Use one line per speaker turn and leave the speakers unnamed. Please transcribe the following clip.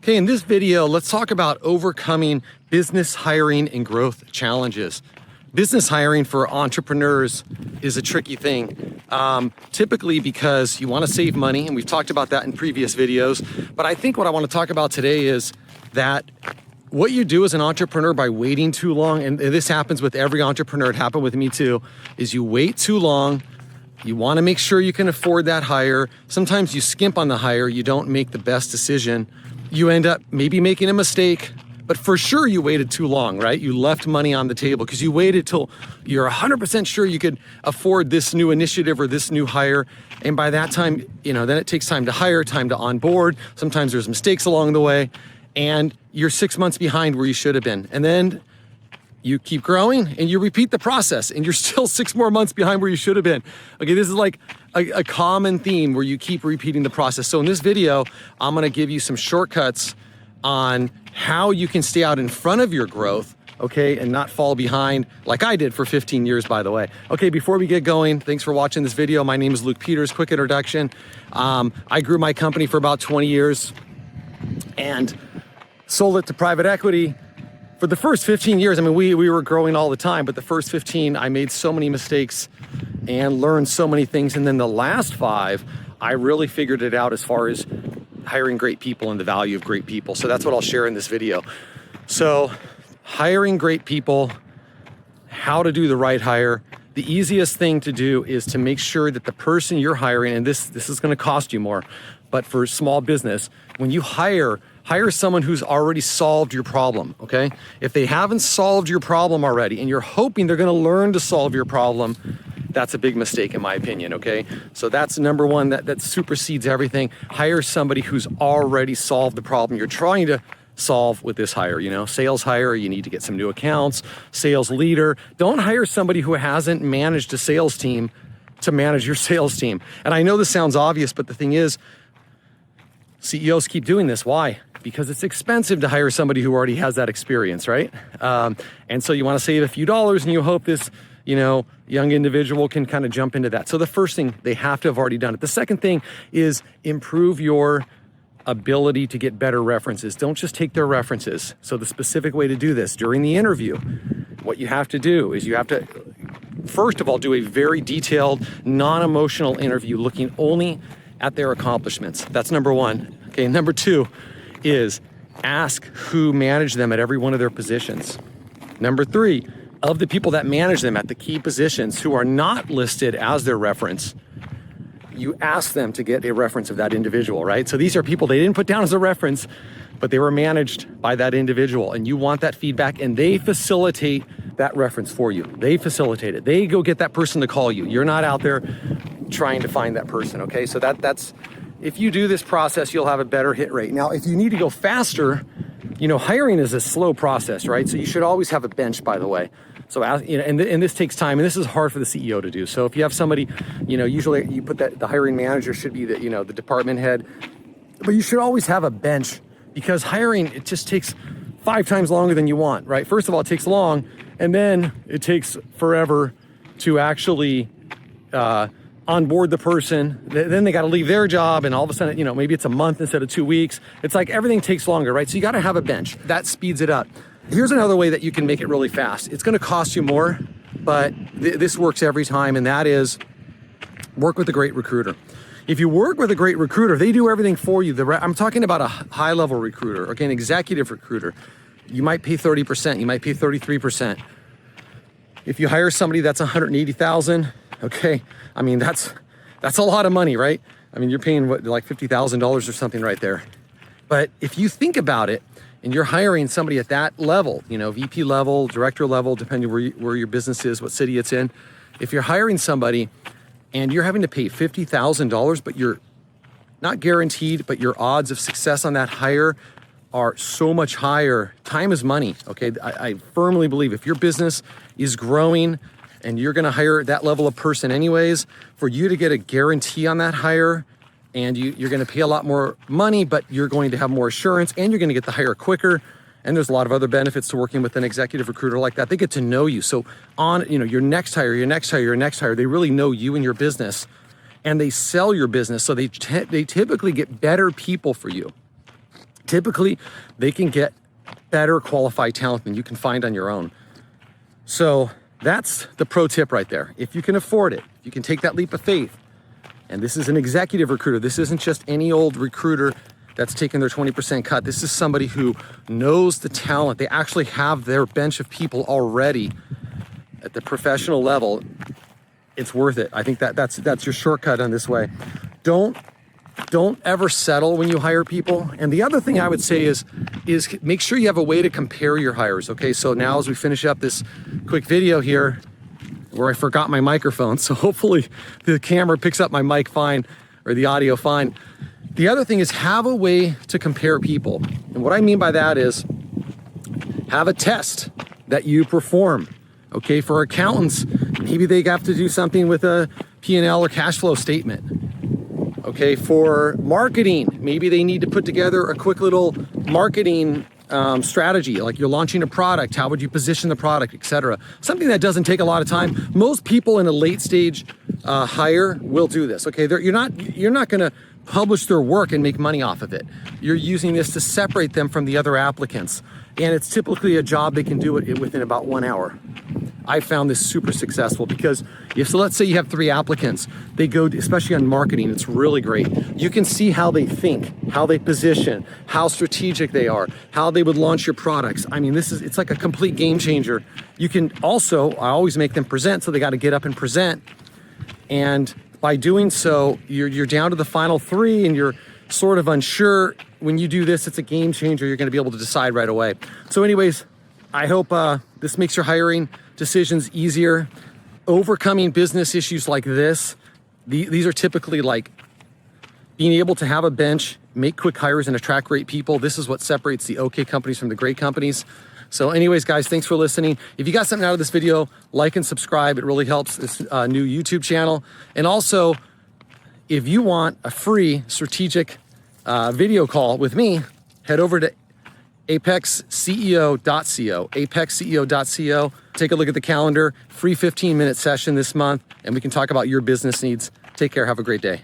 Okay, in this video, let's talk about overcoming business hiring and growth challenges. Business hiring for entrepreneurs is a tricky thing, typically because you want to save money, and we've talked about that in previous videos. But I think what I want to talk about today is that what you do as an entrepreneur by waiting too long, and this happens with every entrepreneur, it happened with me too, is you wait too long. You want to make sure you can afford that hire. Sometimes you skimp on the hire, you don't make the best decision. You end up maybe making a mistake, but for sure you waited too long, right? You left money on the table because you waited till you're 100% sure you could afford this new initiative or this new hire. And by that time, then it takes time to hire, time to onboard. Sometimes there's mistakes along the way, and you're 6 months behind where you should have been. And then you keep growing and you repeat the process and you're still 6 more months behind where you should have been. Okay, this is like a common theme where you keep repeating the process. So in this video, I'm gonna give you some shortcuts on how you can stay out in front of your growth, okay, and not fall behind like I did for 15 years, by the way. Okay, before we get going, thanks for watching this video. My name is Luke Peters. Quick introduction. I grew my company for about 20 years and sold it to private equity. For the first 15 years, we were growing all the time, but the first 15, I made so many mistakes and learned so many things. And then the last 5, I really figured it out as far as hiring great people and the value of great people. So that's what I'll share in this video. So hiring great people, how to do the right hire. The easiest thing to do is to make sure that the person you're hiring, and this is gonna cost you more, but for small business, when you hire someone who's already solved your problem, okay? If they haven't solved your problem already and you're hoping they're gonna learn to solve your problem, that's a big mistake in my opinion, okay? So that's number one, that supersedes everything. Hire somebody who's already solved the problem you're trying to solve with this hire, sales hire, you need to get some new accounts, sales leader. Don't hire somebody who hasn't managed a sales team to manage your sales team. And I know this sounds obvious, but the thing is, CEOs keep doing this. Why? Because it's expensive to hire somebody who already has that experience, right? And so you want to save a few dollars and you hope this, young individual can kind of jump into that. So the first thing, they have to have already done it. The second thing is improve your ability to get better references. Don't just take their references. So the specific way to do this during the interview, what you have to do is you have to, first of all, do a very detailed, non-emotional interview looking only at their accomplishments. That's number one. Okay, number 2 is ask who managed them at every one of their positions. Number 3, of the people that manage them at the key positions who are not listed as their reference, you ask them to get a reference of that individual, right? So these are people they didn't put down as a reference, but they were managed by that individual, and you want that feedback, and they facilitate that reference for you. They facilitate it. They go get that person to call you. You're not out there trying to find that person, okay? So that's, if you do this process, you'll have a better hit rate. Now, if you need to go faster, hiring is a slow process, right? So you should always have a bench, by the way. So, and this takes time, and this is hard for the CEO to do. So if you have somebody, usually you put that, the hiring manager should be the department head, but you should always have a bench because hiring, it just takes 5 times longer than you want, right? First of all, it takes long, and then it takes forever to actually onboard the person. Then they got to leave their job, and all of a sudden, maybe it's a month instead of 2 weeks. It's like everything takes longer, right? So you got to have a bench. That speeds it up. Here's another way that you can make it really fast. It's going to cost you more, but this works every time, and that is work with a great recruiter. If you work with a great recruiter, they do everything for you. I'm talking about a high-level recruiter, okay, an executive recruiter. You might pay 30%, you might pay 33%. If you hire somebody that's $180,000, okay, that's a lot of money, right? You're paying like $50,000 or something right there. But if you think about it, and you're hiring somebody at that level, VP level, director level, depending where your business is, what city it's in. If you're hiring somebody and you're having to pay $50,000, but you're not guaranteed, but your odds of success on that hire are so much higher. Time is money, okay? I firmly believe if your business is growing and you're gonna hire that level of person anyways, for you to get a guarantee on that hire, and you're gonna pay a lot more money, but you're going to have more assurance, and you're gonna get the hire quicker. And there's a lot of other benefits to working with an executive recruiter like that. They get to know you. So on, your next hire, they really know you and your business, and they sell your business. So they typically get better people for you. typically they can get better qualified talent than you can find on your own. So that's the pro tip right there. If you can afford it, you can take that leap of faith. And this is an executive recruiter. This isn't just any old recruiter that's taking their 20% cut. This is somebody who knows the talent. They actually have their bench of people already at the professional level. It's worth it. I think that's your shortcut on this way. Don't ever settle when you hire people. And the other thing I would say is make sure you have a way to compare your hires. Okay, so now as we finish up this quick video here, where I forgot my microphone, so hopefully the camera picks up my mic fine, or the audio fine. The other thing is have a way to compare people. And what I mean by that is have a test that you perform. Okay, for accountants, maybe they have to do something with a P&L or cash flow statement. Okay, for marketing, maybe they need to put together a quick little marketing strategy, like you're launching a product, how would you position the product, etc. Something that doesn't take a lot of time. Most people in a late stage hire will do this. Okay, you're not going to publish their work and make money off of it. You're using this to separate them from the other applicants, and it's typically a job they can do it within about 1 hour. I found this super successful because let's say you have 3 applicants, they go, especially on marketing, it's really great. You can see how they think, how they position, how strategic they are, how they would launch your products. I mean, it's like a complete game changer. You can also, I always make them present, so they got to get up and present. And by doing so, you're down to the final 3 and you're sort of unsure. When you do this, it's a game changer. You're going to be able to decide right away. So anyways, I hope this makes your hiring decisions easier. Overcoming business issues like this, these are typically like being able to have a bench, make quick hires, and attract great people. This is what separates the okay companies from the great companies. So anyways, guys, thanks for listening. If you got something out of this video, like and subscribe. It really helps this new YouTube channel. And also, if you want a free strategic video call with me, head over to apexceo.co, apexceo.co. Take a look at the calendar, free 15-minute session this month, and we can talk about your business needs. Take care, have a great day.